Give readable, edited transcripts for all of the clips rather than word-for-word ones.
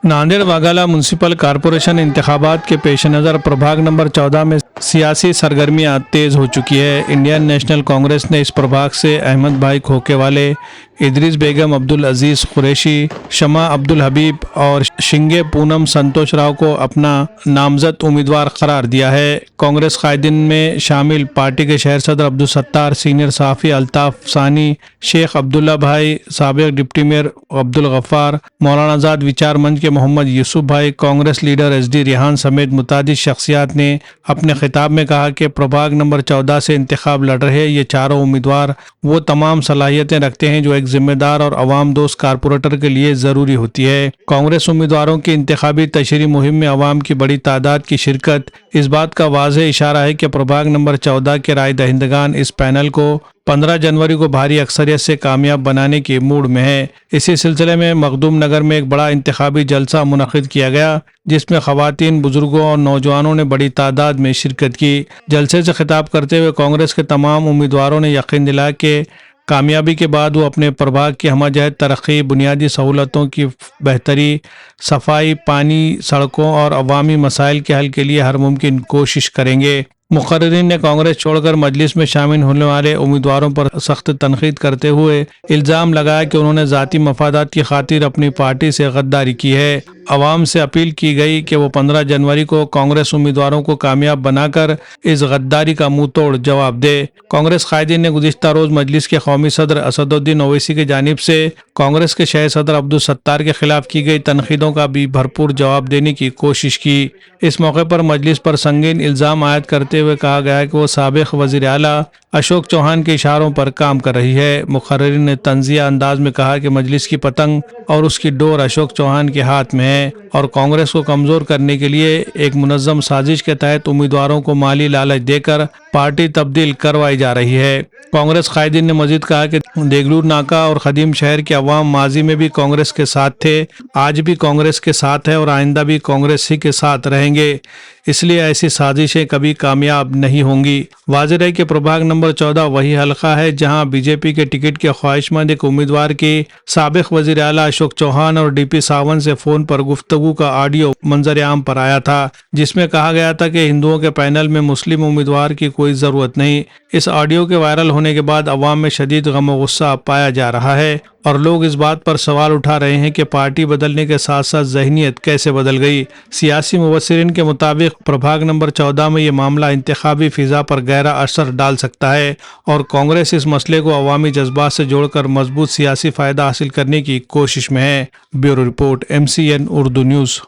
नांदेड़ वाघाला municipal corporation इंतखाबात के पेश नज़र प्रभाग नंबर 14 में सियासी सरगर्मियां तेज़ हो चुकी है। इंडियन नेशनल कांग्रेस ने इस प्रभाग से अहमद भाई खोकेवाले, इदरीस बेगम, अब्दुल अजीज़ कुरैशी, शमा अब्दुल हबीब और शिंगे पूनम संतोष राव को अपना नामजद उम्मीदवार करार दिया है। कांग्रेस कायदीन में शामिल पार्टी के शहर सदर अब्दुल सत्तार, सीनियर सहाफ़ी अल्ताफ सानी, शेख अब्दुल्ला भाई, साबिक डिप्टी मेयर अब्दुल गफ्फार, मौलाना आज़ाद विचार मंच के मोहम्मद यूसुफ भाई, कांग्रेस लीडर SD रिहान समेत मुतादिद शख्सियात ने अपने खिताब में कहा कि प्रभाग नंबर 14 से इंतखाब लड़ रहे ये चारों उम्मीदवार वो तमाम सलाहियतें रखते हैं जो एक जिम्मेदार और अवाम दोस्त कारपोरेटर के लिए ज़रूरी होती है। कांग्रेस उम्मीदवारों की इंतखाबी तशरीह मुहिम में अवाम की बड़ी तादाद की शिरकत इस बात का वाज़ेह इशारा है कि प्रभाग नंबर 14 के राय दहिंदगान इस पैनल को 15 जनवरी को भारी अक्सरियत से कामयाब बनाने के मूड में है। इसी सिलसिले में मखदूम नगर में एक बड़ा इंतखाबी जलसा मुनक़िद किया गया जिसमें ख़वातीन, बुजुर्गों और नौजवानों ने बड़ी तादाद में शिरकत की। जलसे से खिताब करते हुए कांग्रेस के तमाम उम्मीदवारों ने यकीन दिलाया कि कामयाबी के बाद वो अपने प्रभाग की हमजहत तरक्की, बुनियादी सहूलतों की बेहतरी, सफाई, पानी, सड़कों और अवामी मसाइल के हल के लिए हर मुमकिन कोशिश करेंगे। मुक़र्रिरीन ने कांग्रेस छोड़कर मजलिस में शामिल होने वाले उम्मीदवारों पर सख्त तनकीद करते हुए इल्ज़ाम लगाया कि उन्होंने ज़ाती मफादात की खातिर अपनी पार्टी से गद्दारी की है। अवाम से अपील की गई कि वो 15 जनवरी को कांग्रेस उम्मीदवारों को कामयाब बनाकर इस गद्दारी का मुंह तोड़ जवाब दे। कांग्रेस कायदीन ने गुज़िश्ता रोज़ मजलिस के कौमी सदर असदुद्दीन ओवैसी की जानिब से कांग्रेस के शहर सदर अब्दुल सत्तार के खिलाफ की गई तनकीदों का भी भरपूर जवाब देने की कोशिश की। इस मौके पर मजलिस पर संगीन इल्ज़ाम आयद करते हुए कहा गया है कि वो साबिक वज़ीर आला अशोक चौहान के इशारों पर काम कर रही है। मुक़र्रिरीन ने तंज़िया अंदाज में कहा कि मजलिस की पतंग और उसकी डोर अशोक चौहान के हाथ में है और कांग्रेस को कमज़ोर करने के लिए एक मुनज़्ज़म साजिश के तहत उम्मीदवारों को माली लालच देकर पार्टी तब्दील करवाई जा रही है। कांग्रेस कायदीन ने मजीद कहा कि देगलूर नाका और खदीम शहर के अवाम माजी में भी कांग्रेस के साथ थे, आज भी कांग्रेस के साथ है और आइंदा भी कांग्रेस ही के साथ रहेंगे, इसलिए ऐसी साजिशें कभी कामयाब नहीं होंगी। वाज़ेह है कि प्रभाग नंबर 14 वही हल्का है जहां बीजेपी के टिकट के ख्वाहिशमंद एक उम्मीदवार की साबिक वज़ीर आला अशोक चौहान और DP सावंत से फ़ोन पर गुफ्तगू का ऑडियो मंजर आम पर आया था जिसमें कहा गया था कि हिंदुओं के पैनल में मुस्लिम उम्मीदवार की कोई ज़रूरत नहीं। इस ऑडियो के वायरल होने के बाद अवाम में शदीद गम और गुस्सा पाया जा रहा है और लोग इस बात पर सवाल उठा रहे हैं कि पार्टी बदलने के साथ साथ ज़हनियत कैसे बदल गई। सियासी मुबस्सिरीन के मुताबिक प्रभाग नंबर 14 में ये मामला इंतखाबी फ़िज़ा पर गहरा असर डाल सकता है और कांग्रेस इस मसले को अवामी जज्बात से जोड़कर मजबूत सियासी फ़ायदा हासिल करने की कोशिश में है। Bureau report, MCN Urdu news.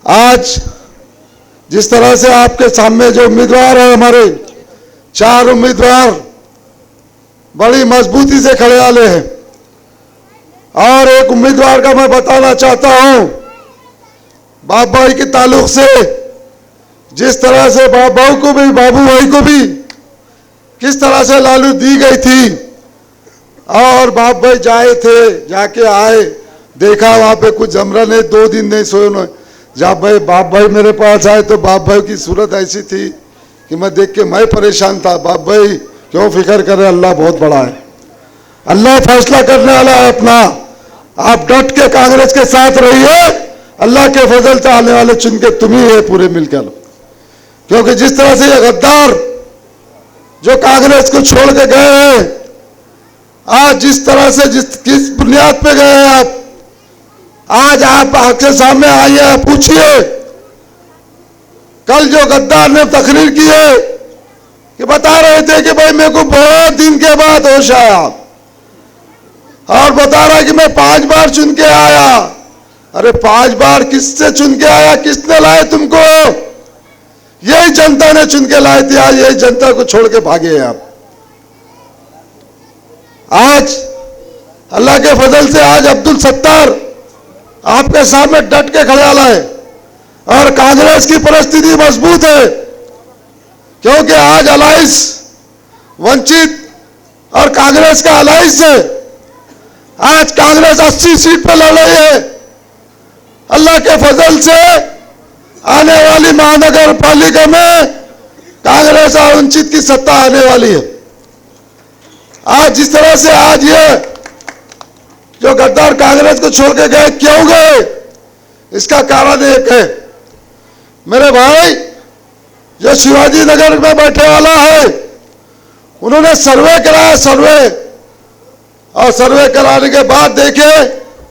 आज जिस तरह से आपके सामने जो उम्मीदवार है, हमारे 4 उम्मीदवार बड़ी मजबूती से खड़े वाले हैं और एक उम्मीदवार का मैं बताना चाहता हूं, बाप भाई के ताल्लुक से जिस तरह से बाप भाई को भी, बाबू भाई को भी किस तरह से लालू दी गई थी और बाप भाई जाए थे, जाके आए, देखा वहां पे कुछ जमरा नहीं, 2 दिन नहीं सोए उन्होंने। जब भाई बाप भाई मेरे पास आए तो बाप भाई की सूरत ऐसी थी कि मैं देख के मैं परेशान था। बाप भाई क्यों फिक्र करे, अल्लाह बहुत बड़ा है, अल्लाह फैसला करने वाला है अपना। आप डट के कांग्रेस के साथ रहिए, अल्लाह के फजल से आने वाले चुन के तुम ही है पूरे मिलकर। क्योंकि जिस तरह से ये गद्दार जो कांग्रेस को छोड़ के गए हैं, आज जिस तरह से किस बुनियाद पे गए हैं आप, आज आप आपके सामने आइए, पूछिए। कल जो गद्दार ने तकरीर की है कि बता रहे थे कि भाई मेरे को बहुत दिन के बाद होश आया और बता रहा है कि मैं 5 बार चुन के आया। अरे 5 बार किससे चुन के आया, किसने लाए तुमको? यही जनता ने चुन के लाए थे, आज यही जनता को छोड़ के भागे हैं आप। आज अल्लाह के फजल से आज अब्दुल सत्तार आपके सामने डट के खड़ा है और कांग्रेस की परिस्थिति मजबूत है क्योंकि आज अलायंस वंचित और कांग्रेस का अलायंस है। आज कांग्रेस 80 सीट पर लड़ रही है। अल्लाह के फजल से आने वाली महानगर पालिका में कांग्रेस और वंचित की सत्ता आने वाली है। आज जिस तरह से आज ये जो गद्दार कांग्रेस को छोड़ के गए, क्यों गए? इसका कारण एक है, मेरे भाई जो शिवाजी नगर में बैठे वाला है, उन्होंने सर्वे कराया, और सर्वे कराने के बाद देखे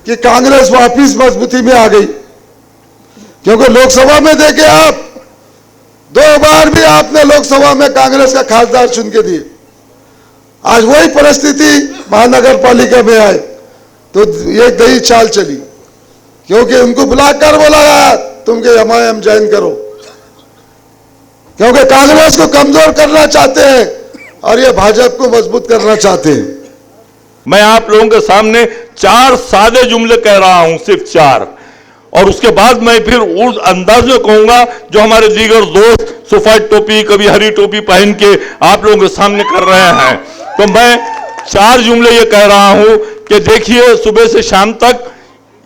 कि कांग्रेस वापिस मजबूती में आ गई। क्योंकि लोकसभा में देखे आप 2 बार भी आपने लोकसभा में कांग्रेस का खासदार चुन के दिए। आज वही परिस्थिति महानगर पालिका में आए तो ये दही चाल चली, क्योंकि उनको बुलाकर बोला तुम के MIM ज्वाइन करो, क्योंकि कांग्रेस को कमजोर करना चाहते हैं और ये भाजपा को मजबूत करना चाहते हैं। मैं आप लोगों के सामने 4 सादे जुमले कह रहा हूं, सिर्फ 4, और उसके बाद मैं फिर उस अंदाज में कहूंगा जो हमारे दीगर दोस्त सफेद टोपी, कभी हरी टोपी पहन के आप लोगों के सामने कर रहे हैं। तो मैं 4 जुमले ये कह रहा हूं कि देखिए, सुबह से शाम तक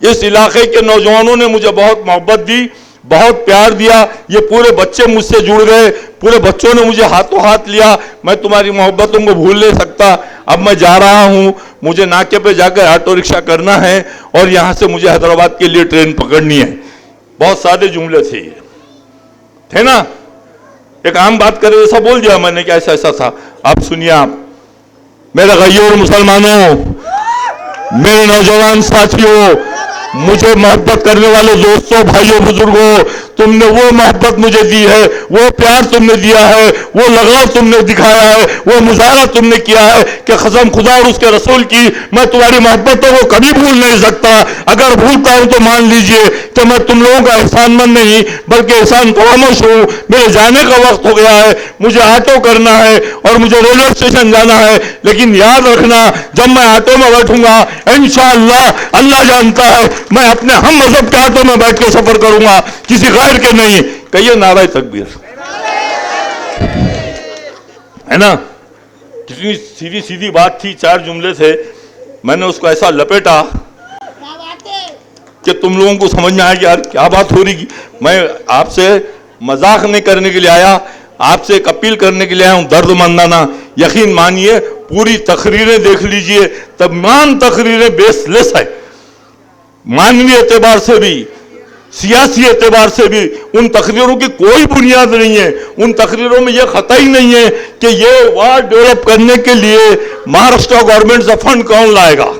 इस इलाके के नौजवानों ने मुझे बहुत मोहब्बत दी, बहुत प्यार दिया। ये पूरे बच्चे मुझसे जुड़ गए, पूरे बच्चों ने मुझे हाथों हाथ लिया। मैं तुम्हारी मोहब्बतों को भूल नहीं सकता। अब मैं जा रहा हूं, मुझे नाके पे जाकर ऑटो रिक्शा करना है और यहां से मुझे हैदराबाद के लिए ट्रेन पकड़नी है। बहुत सादे जुमले थे ये, थे ना? एक आम बात करे ऐसा बोल दिया मैंने कि ऐसा ऐसा था। आप सुनिए, आप मेरे गैर मुसलमानों, मेरे नौजवान साथियों, मुझे मोहब्बत करने वाले दोस्तों, भाइयों, बुजुर्गों, तुमने वो मोहब्बत मुझे दी है, वो प्यार तुमने दिया है, वो लगाव तुमने दिखाया है, वो मुजाहरा तुमने किया है कि कसम खुदा और उसके रसूल की मैं तुम्हारी मोहब्बतों को कभी भूल नहीं सकता। अगर भूलता हूं तो मान लीजिए कि मैं तुम लोगों का एहसानमंद नहीं बल्कि एहसान फरामोश हूं। मेरे जाने का वक्त हो गया है, मुझे ऑटो करना है और मुझे रेलवे स्टेशन जाना है। लेकिन याद रखना, जब मैं ऑटो में बैठूंगा इंशाअल्लाह, अल्लाह जानता है, मैं अपने हम मजहब के ऑटो में बैठ के सफर करूंगा, किसी गैर के नहीं। कहिए नारे तकबीर, है ना? कितनी सीधी सीधी बात थी, 4 जुमले थे, मैंने उसको ऐसा लपेटा कि तुम लोगों को समझ में आया कि यार क्या बात हो रही। मैं आपसे मजाक नहीं करने के लिए आया, आपसे एक अपील करने के लिए आया हूं, दर्दमंदाना। यकीन मानिए, पूरी तकरीरें देख लीजिए, तमाम तकरीरें बेसलेस है। मानवीय एतबार से भी, सियासी एतबार से भी उन तकरीरों की कोई बुनियाद नहीं है। उन तकरीरों में यह खता ही नहीं है कि ये वार्ड डेवलप करने के लिए महाराष्ट्र गवर्नमेंट से फंड कौन लाएगा।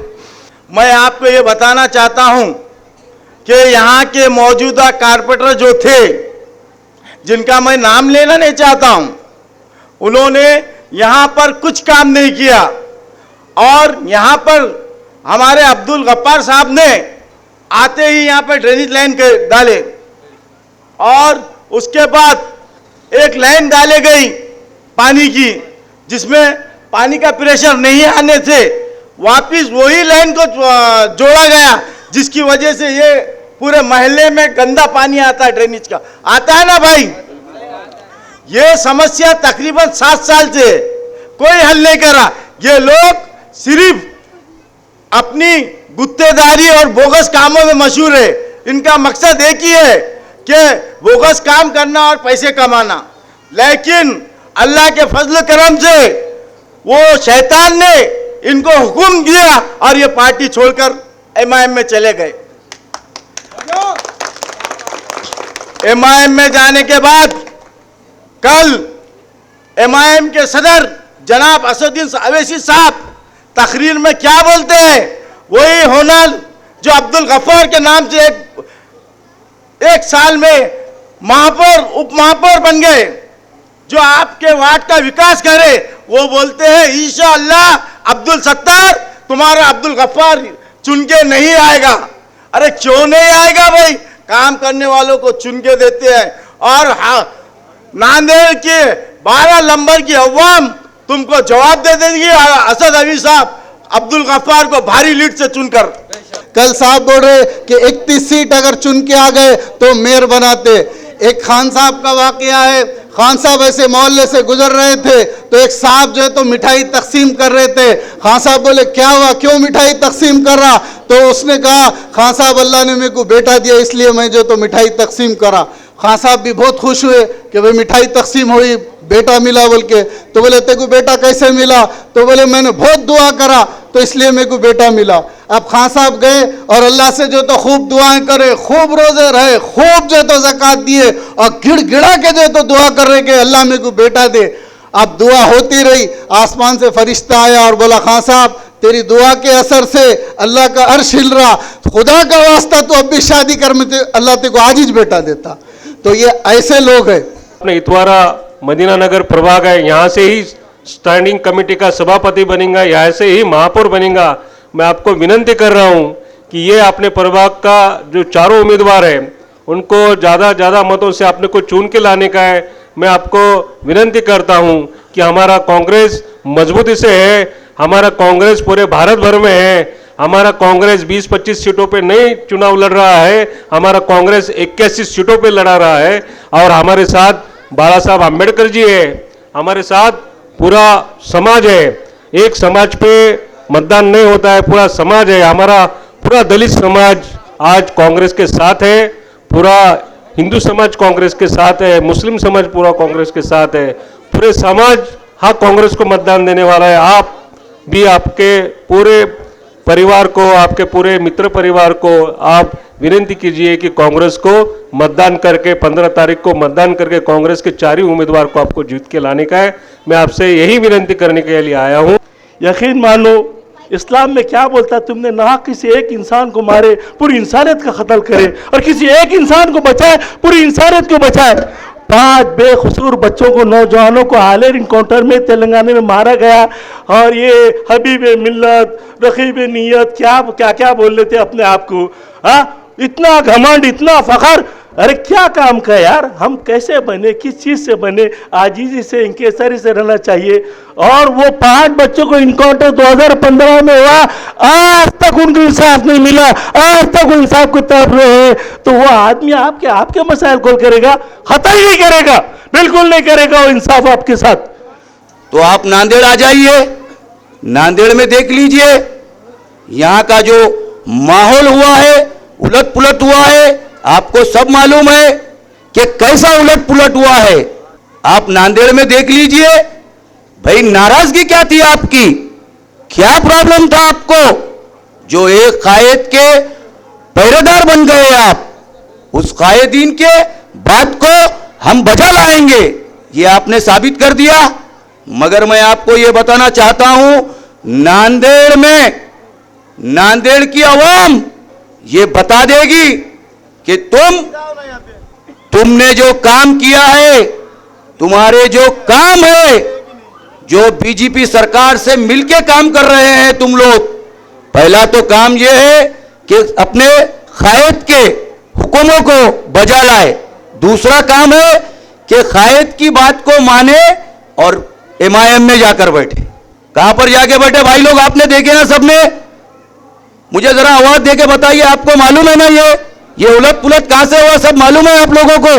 मैं आपको ये बताना चाहता हूं कि यहाँ के मौजूदा कारपोरेटर जो थे, जिनका मैं नाम लेना नहीं चाहता हूं, उन्होंने यहाँ पर कुछ काम नहीं किया। और यहाँ पर हमारे अब्दुल गफ्फार साहब ने आते ही यहाँ पर ड्रेनेज लाइन डाले और उसके बाद एक लाइन डाले गई पानी की, जिसमें पानी का प्रेशर नहीं आने से वापिस वही लाइन को जोड़ा गया, जिसकी वजह से ये पूरे मोहल्ले में गंदा पानी आता है, ड्रेनेज का आता है ना भाई। ये समस्या तकरीबन 7 साल से कोई हल नहीं करा। ये लोग सिर्फ अपनी गुत्तेदारी और बोगस कामों में मशहूर है। इनका मकसद एक ही है कि बोगस काम करना और पैसे कमाना। लेकिन अल्लाह के फजल करम से वो शैतान ने इनको हुक्म दिया और ये पार्टी छोड़कर MIM में चले गए। MIM में जाने के बाद कल MIM के सदर जनाब असदुद्दीन अवैसी साहब तकरीर में क्या बोलते हैं, वही होना जो अब्दुल गफ्फार के नाम से एक साल में महापौर उप महापौर बन गए, जो आपके वार्ड का विकास करे। वो बोलते हैं इंशाअल्लाह अब्दुल सत्तार तुम्हारा अब्दुल गफ्फार चुन के नहीं आएगा। अरे क्यों नहीं आएगा भाई? काम करने वालों को चुन के देते हैं। और नांदेड़ के 12 नंबर की अवाम तुमको जवाब दे देगी असद अवी साहब अब्दुल गफ्फार को भारी लीड से चुनकर। कल साहब बोल रहे कि 31 सीट अगर चुन के आ गए तो मेयर बनाते। एक खान साहब का वाकया है, खान साहब ऐसे मोहल्ले से गुजर रहे थे तो एक साहब जो है तो मिठाई तकसीम कर रहे थे। खान साहब बोले क्या हुआ, क्यों मिठाई तकसीम कर रहा? तो उसने कहा खान साहब अल्लाह ने मेरे को बेटा दिया इसलिए मैं जो तो मिठाई तकसीम करा। खान साहब भी बहुत खुश हुए कि भाई मिठाई तकसीम हुई, बेटा मिला बोल के। तो बोले तेको बेटा कैसे मिला? तो बोले मैंने बहुत दुआ करा, तो इसलिए मेरे को बेटा मिला। अब खान साहब गए और अल्लाह से जो तो खूब दुआएं करे, खूब रोजे रहे, खूब जो तो ज़कात दिए और गिड़गिड़ा के जो तो दुआ कर रहे कि अल्लाह मेरे को बेटा दे। अब दुआ होती रही, आसमान से फरिश्ता आया और बोला खान साहब तेरी दुआ के असर से अल्लाह का अर्श हिल रहा, खुदा का वास्ता तो अब भी शादी कर, में अल्लाह तेरे को आज ही बेटा देता। तो ये ऐसे लोग हैं। अपने इतवारा मदीना नगर प्रभाग है, यहाँ से ही स्टैंडिंग कमेटी का सभापति बनेगा, यहाँ से ही महापौर बनेगा। मैं आपको विनंती कर रहा हूँ कि ये अपने प्रभाग का जो चारों उम्मीदवार है उनको ज़्यादा मतों से अपने को चुन के लाने का है। मैं आपको विनंती करता हूँ कि हमारा कांग्रेस मजबूती से है, हमारा कांग्रेस पूरे भारत भर में है। हमारा कांग्रेस 20-25 सीटों पे नहीं चुनाव लड़ रहा है, हमारा कांग्रेस 81 सीटों पे लड़ा रहा है। और हमारे साथ बाला साहब आम्बेडकर जी है, हमारे साथ पूरा समाज है। एक समाज पे मतदान नहीं होता है, पूरा समाज है। हमारा पूरा दलित समाज आज कांग्रेस के साथ है, पूरा हिंदू समाज कांग्रेस के साथ है, मुस्लिम समाज पूरा कांग्रेस के साथ है, पूरे समाज हाँ कांग्रेस को मतदान देने वाला है। आप भी आपके पूरे परिवार को, आपके पूरे मित्र परिवार को आप विनती कीजिए कि कांग्रेस को मतदान करके 15 तारीख को मतदान करके कांग्रेस के 4 ही उम्मीदवार को आपको जीत के लाने का है। मैं आपसे यही विनती करने के लिए आया हूँ। यकीन मानो इस्लाम में क्या बोलता है, तुमने ना किसी एक इंसान को मारे पूरी इंसानियत का कत्ल करे और किसी एक इंसान को बचाए पूरी इंसानियत को बचाए। 5 बेकसूर बच्चों को, नौजवानों को हालिया इनकाउंटर में तेलंगाना में मारा गया। और ये हबीब मिल्लत, रकीब नीयत, क्या बोल लेते अपने आप को, हाँ इतना घमंड, इतना फखर। अरे क्या काम का यार, हम कैसे बने, किस चीज़ से बने, आजीजी से, इंकेसरी से रहना चाहिए। और वो 5 बच्चों को इनकाउंटर 2015 में हुआ, आज तक उनको इंसाफ नहीं मिला, आज तक वो इंसाफ को तड़प रहे हैं। तो वो आदमी आपके मसाइल कॉल करेगा? खतई नहीं करेगा, बिल्कुल नहीं करेगा वो इंसाफ आपके साथ। तो आप नांदेड़ आ जाइए, नांदेड़ में देख लीजिए यहाँ का जो माहौल हुआ है, उलट पुलट हुआ है। आपको सब मालूम है कि कैसा उलट पुलट हुआ है। आप नांदेड़ में देख लीजिए भाई, नाराजगी क्या थी आपकी, क्या प्रॉब्लम था आपको, जो एक कायद के पहरेदार बन गए आप। उस कायदीन के बात को हम बजा लाएंगे, ये आपने साबित कर दिया। मगर मैं आपको ये बताना चाहता हूं, नांदेड़ में नांदेड़ की आवाम ये बता देगी कि तुमने जो काम किया है, तुम्हारे जो काम है, जो बीजेपी सरकार से मिलके काम कर रहे हैं तुम लोग, पहला तो काम यह है कि अपने कायद के हुक्मों को बजा लाए। दूसरा काम है कि कायद की बात को माने और MIM में जाकर बैठे। कहां पर जाके बैठे भाई लोग, आपने देखे ना सबने? मुझे जरा आवाज देके बताइए, आपको मालूम है ना ये उलट पुलट कहां से हुआ, सब मालूम है आप लोगों को?